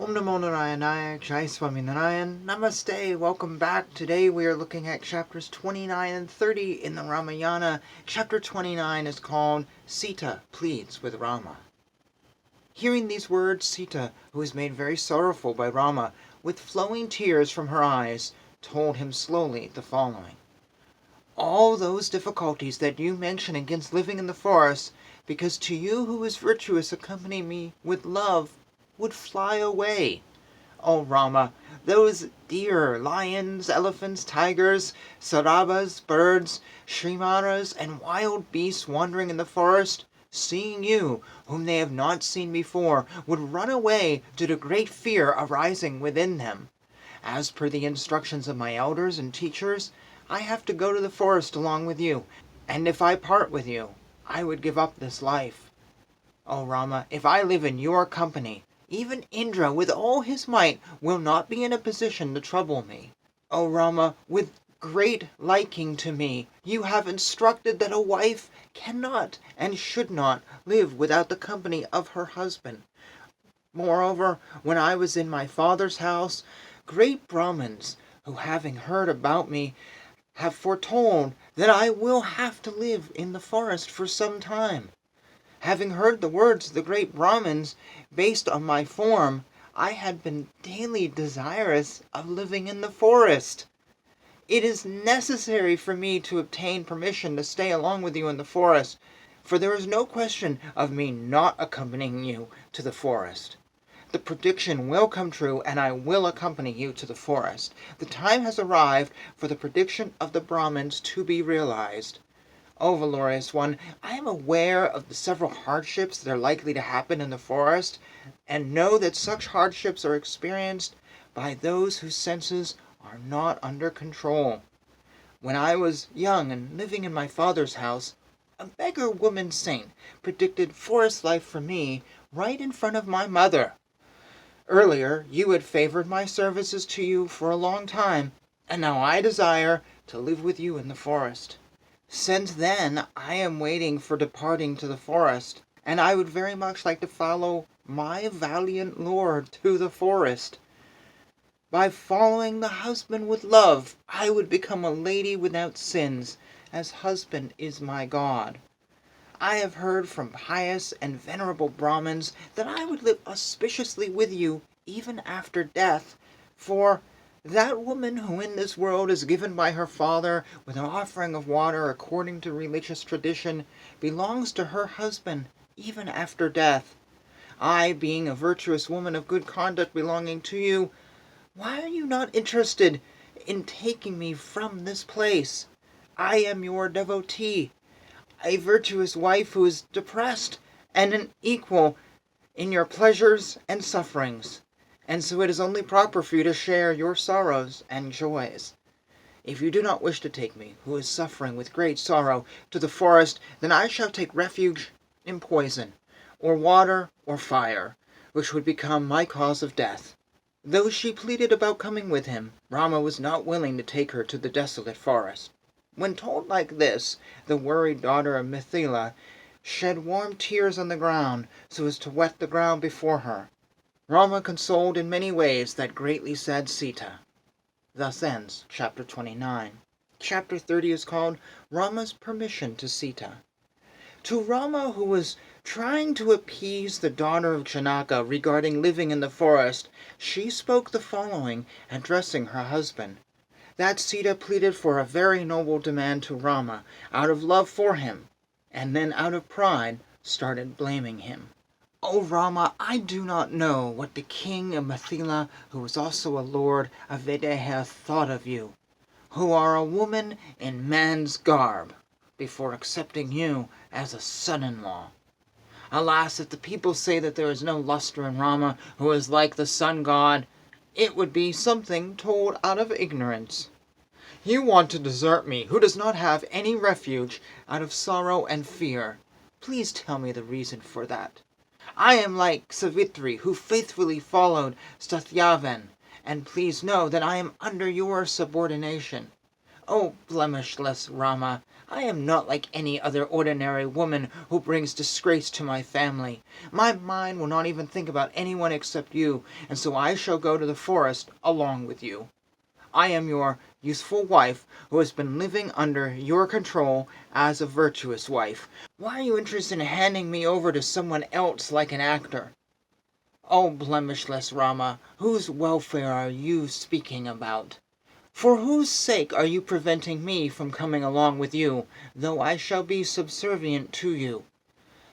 Om Namo Narayana, Jai Swaminarayan, Namaste, welcome back. Today we are looking at chapters 29 and 30 in the Ramayana. Chapter 29 is called Sita Pleads with Rama. Hearing these words, Sita, who was made very sorrowful by Rama, with flowing tears from her eyes, told him slowly the following. All those difficulties that you mention against living in the forest, because to you who is virtuous accompany me with love, would fly away. O Rama, those deer, lions, elephants, tigers, sarabas, birds, shrimaras, and wild beasts wandering in the forest, seeing you, whom they have not seen before, would run away due to great fear arising within them. As per the instructions of my elders and teachers, I have to go to the forest along with you, and if I part with you, I would give up this life. O Rama, if I live in your company, even Indra with all his might will not be in a position to trouble me. O Rama, with great liking to me, you have instructed that a wife cannot and should not live without the company of her husband. Moreover, when I was in my father's house, great Brahmins, who having heard about me, have foretold that I will have to live in the forest for some time. Having heard the words of the great Brahmins, based on my form, I had been daily desirous of living in the forest. It is necessary for me to obtain permission to stay along with you in the forest, for there is no question of me not accompanying you to the forest. The prediction will come true, and I will accompany you to the forest. The time has arrived for the prediction of the Brahmins to be realized. O valorous one, I am aware of the several hardships that are likely to happen in the forest, and know that such hardships are experienced by those whose senses are not under control. When I was young and living in my father's house, a beggar woman saint predicted forest life for me right in front of my mother. Earlier, you had favored my services to you for a long time, and now I desire to live with you in the forest. Since then, I am waiting for departing to the forest, and I would very much like to follow my valiant lord to the forest. By following the husband with love, I would become a lady without sins, as husband is my God. I have heard from pious and venerable Brahmins that I would live auspiciously with you even after death, for that woman who in this world is given by her father with an offering of water according to religious tradition belongs to her husband even after death. I, being a virtuous woman of good conduct belonging to you, why are you not interested in taking me from this place? I am your devotee, a virtuous wife who is depressed, and an equal in your pleasures and sufferings, and so it is only proper for you to share your sorrows and joys. If you do not wish to take me, who is suffering with great sorrow, to the forest, then I shall take refuge in poison, or water, or fire, which would become my cause of death. Though she pleaded about coming with him, Rama was not willing to take her to the desolate forest. When told like this, the worried daughter of Mithila shed warm tears on the ground, so as to wet the ground before her. Rama consoled in many ways that greatly sad Sita. Thus ends chapter 29. Chapter 30 is called Rama's Permission to Sita. To Rama, who was trying to appease the daughter of Janaka regarding living in the forest, she spoke the following, addressing her husband. That Sita pleaded for a very noble demand to Rama, out of love for him, and then out of pride started blaming him. O Rama, I do not know what the king of Mithila, who was also a lord of Videha, thought of you, who are a woman in man's garb, before accepting you as a son-in-law. Alas, if the people say that there is no luster in Rama, who is like the sun god, it would be something told out of ignorance. You want to desert me, who does not have any refuge, out of sorrow and fear. Please tell me the reason for that. I am like Savitri, who faithfully followed Satyavan, and please know that I am under your subordination. O blemishless Rama, I am not like any other ordinary woman who brings disgrace to my family. My mind will not even think about anyone except you, and so I shall go to the forest along with you. I am your youthful wife who has been living under your control as a virtuous wife. Why are you interested in handing me over to someone else like an actor? O blemishless Rama, whose welfare are you speaking about? For whose sake are you preventing me from coming along with you, though I shall be subservient to you?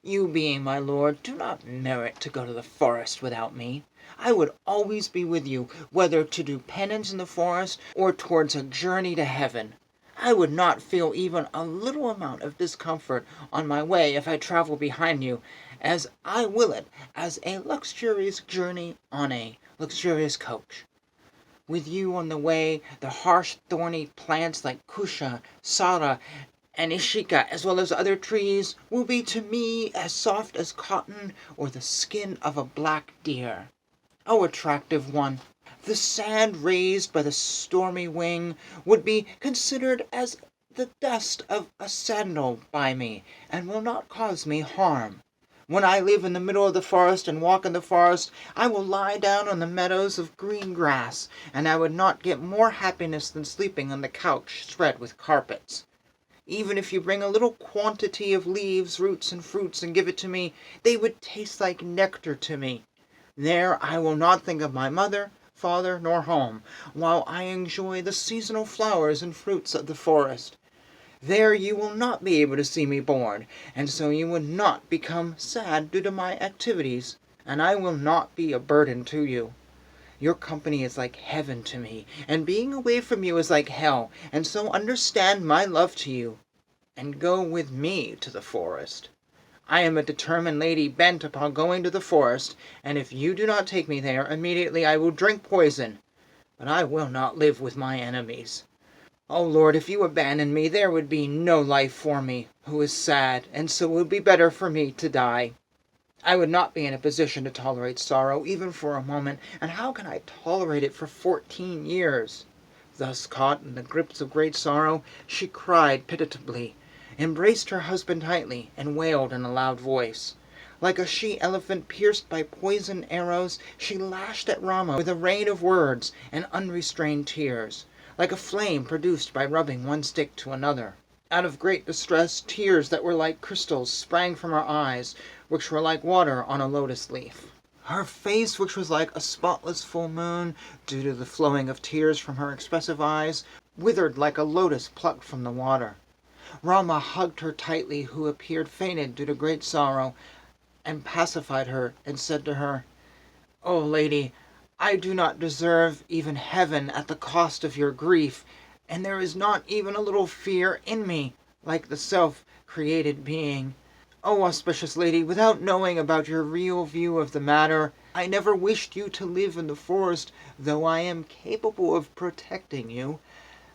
You being my lord, do not merit to go to the forest without me. I would always be with you, whether to do penance in the forest or towards a journey to heaven. I would not feel even a little amount of discomfort on my way if I travel behind you, as I will it as a luxurious journey on a luxurious coach. With you on the way, the harsh thorny plants like kusha, sara, and ishika, as well as other trees, will be to me as soft as cotton or the skin of a black deer. O attractive one, the sand raised by the stormy wing would be considered as the dust of a sandal by me, and will not cause me harm. When I live in the middle of the forest and walk in the forest, I will lie down on the meadows of green grass, and I would not get more happiness than sleeping on the couch spread with carpets. Even if you bring a little quantity of leaves, roots, and fruits and give it to me, they would taste like nectar to me. There I will not think of my mother, father, nor home, while I enjoy the seasonal flowers and fruits of the forest. There you will not be able to see me bored, and so you would not become sad due to my activities, and I will not be a burden to you. Your company is like heaven to me, and being away from you is like hell, and so understand my love to you, and go with me to the forest. I am a determined lady bent upon going to the forest, and if you do not take me there, immediately I will drink poison, but I will not live with my enemies. O Lord, if you abandon me, there would be no life for me, who is sad, and so it would be better for me to die. I would not be in a position to tolerate sorrow, even for a moment, and how can I tolerate it for 14 years? Thus caught in the grips of great sorrow, she cried pitiably, embraced her husband tightly, and wailed in a loud voice. Like a she-elephant pierced by poisoned arrows, she lashed at Rama with a rain of words and unrestrained tears, like a flame produced by rubbing one stick to another. Out of great distress, tears that were like crystals sprang from her eyes, which were like water on a lotus leaf. Her face, which was like a spotless full moon, due to the flowing of tears from her expressive eyes, withered like a lotus plucked from the water. Rama hugged her tightly, who appeared fainted due to great sorrow, and pacified her, and said to her, O lady, I do not deserve even heaven at the cost of your grief, and there is not even a little fear in me, like the self-created being. O auspicious lady, without knowing about your real view of the matter, I never wished you to live in the forest, though I am capable of protecting you.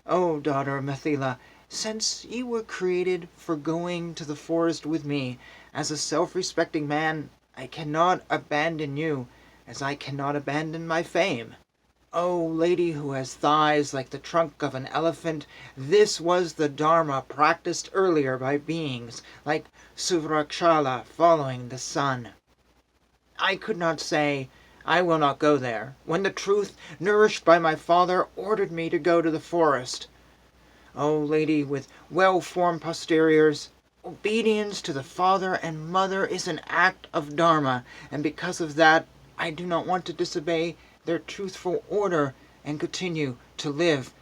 O daughter of Mithila, since you were created for going to the forest with me, as a self-respecting man, I cannot abandon you, as I cannot abandon my fame. O lady who has thighs like the trunk of an elephant, this was the Dharma practiced earlier by beings like Suvrakshala following the sun. I could not say, I will not go there, when the truth, nourished by my father, ordered me to go to the forest. O lady with well-formed posteriors, obedience to the father and mother is an act of Dharma, and because of that, I do not want to disobey their truthful order and continue to live.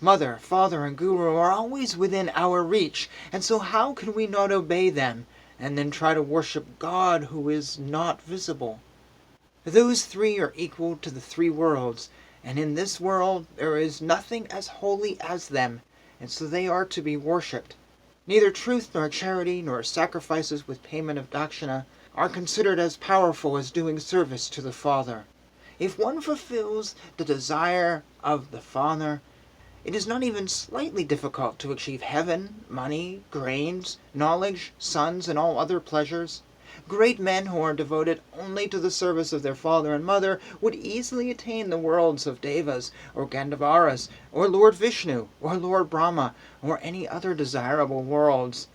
Mother, father, and guru are always within our reach, and so how can we not obey them and then try to worship God who is not visible? Those three are equal to the three worlds, and in this world there is nothing as holy as them, and so they are to be worshipped. Neither truth nor charity nor sacrifices with payment of dakshina are considered as powerful as doing service to the Father. If one fulfills the desire of the Father, it is not even slightly difficult to achieve heaven, money, grains, knowledge, sons, and all other pleasures. Great men who are devoted only to the service of their father and mother would easily attain the worlds of Devas, or Gandhavaras, or Lord Vishnu, or Lord Brahma, or any other desirable worlds.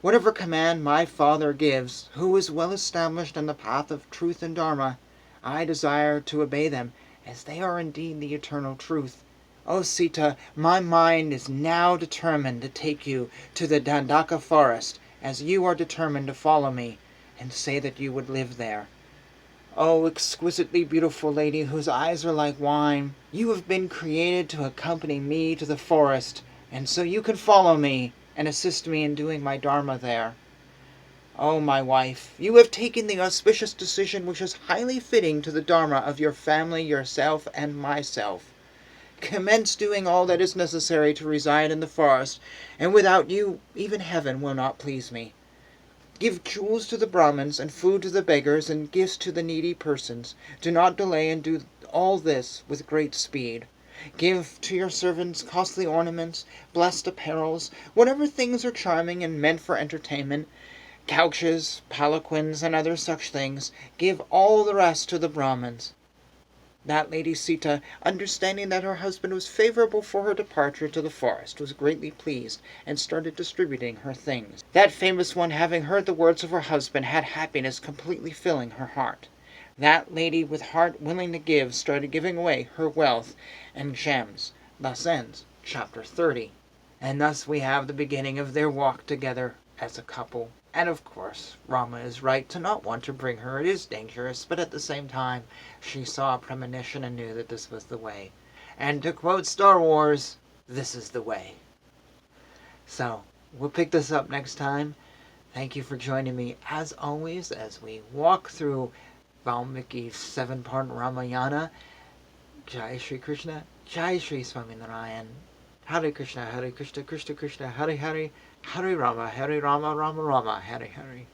Whatever command my father gives, who is well established in the path of truth and dharma, I desire to obey them, as they are indeed the eternal truth. O Sita, my mind is now determined to take you to the Dandaka forest, as you are determined to follow me, and say that you would live there. O exquisitely beautiful lady, whose eyes are like wine, you have been created to accompany me to the forest, and so you can follow me, and assist me in doing my dharma there. O my wife, you have taken the auspicious decision which is highly fitting to the dharma of your family, yourself, and myself. Commence doing all that is necessary to reside in the forest, and without you even heaven will not please me. Give jewels to the Brahmins, and food to the beggars, and gifts to the needy persons. Do not delay, and do all this with great speed. Give to your servants costly ornaments, blessed apparels, whatever things are charming and meant for entertainment, couches, palanquins, and other such things. Give all the rest to the Brahmins. That lady Sita, understanding that her husband was favorable for her departure to the forest, was greatly pleased, and started distributing her things. That famous one, having heard the words of her husband, had happiness completely filling her heart. That lady, with heart willing to give, started giving away her wealth and gems. Thus ends chapter 30. And thus we have the beginning of their walk together as a couple. And of course, Rama is right to not want to bring her. It is dangerous, but at the same time, she saw a premonition and knew that this was the way. And to quote Star Wars, this is the way. So, we'll pick this up next time. Thank you for joining me, as always, as we walk through Valmiki's 7-part Ramayana. Jai Shri Krishna, Jai Shri Swaminarayan. Hare Krishna, Krishna Krishna, Hare Hare, Hare Rama, Rama Rama, Hare Hare.